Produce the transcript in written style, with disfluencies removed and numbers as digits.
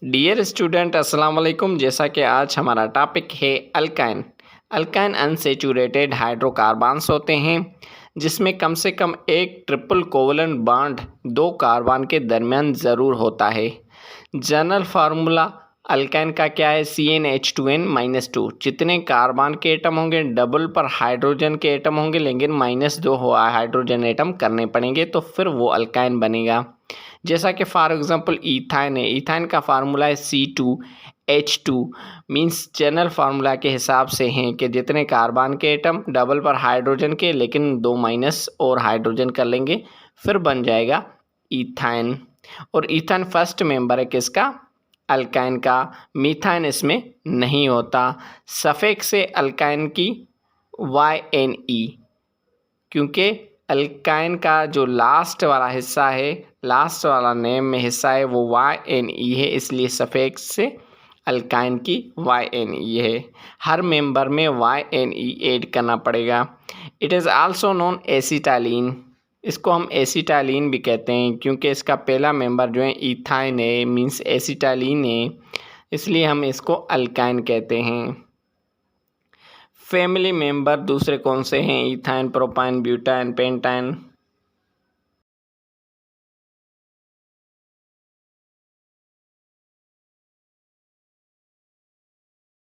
Dear student अस्सलाम वालेकुम। जैसा कि आज हमारा टॉपिक है अल्काइन। अल्काइन अनसेचुरेटेड हाइड्रोकार्बन्स होते हैं जिसमें कम से कम एक ट्रिपल कोवलेंट बॉन्ड दो कार्बन के दरमियान ज़रूर होता है। जनरल फार्मूला अल्काइन का क्या है? CnH2n-2। जितने कार्बन के एटम होंगे डबल पर हाइड्रोजन के एटम होंगे, लेकिन -2 हाइड्रोजन एटम करने पड़ेंगे तो फिर वो अल्काइन बनेगा। जैसा कि फॉर एग्जांपल ईथाइन है, ईथाइन का फार्मूला है C2H2। मींस जनरल फार्मूला के हिसाब से हैं कि जितने कार्बन के एटम डबल पर हाइड्रोजन के, लेकिन 2 माइनस और हाइड्रोजन कर लेंगे फिर बन जाएगा ईथाइन। और ईथाइन फर्स्ट मेंबर है किसका? अल्काइन का। मीथाइन इसमें नहीं होता। सफिक्स है अल्काइन की YNE, क्योंकि अल्काइन का जो लास्ट वाला हिस्सा है, लास्ट वाला नेम में हिस्सा है वो YNE है, इसलिए सफिक्स से अल्काइन की YNE है। हर मेंबर में YNE ऐड करना पड़ेगा। It is also known acetylene. इसको हम एसिटाइलिन भी कहते हैं क्योंकि इसका पहला मेंबर जो है ईथाइन है, मींस एसिटाइलिन है, इसलिए हम इसको अल्काइन कहते हैं। फैमिली मेंबर दूसरे कौन से हैं? ईथाइन, प्रोपाइन, ब्यूटाइन, पेंटाइन।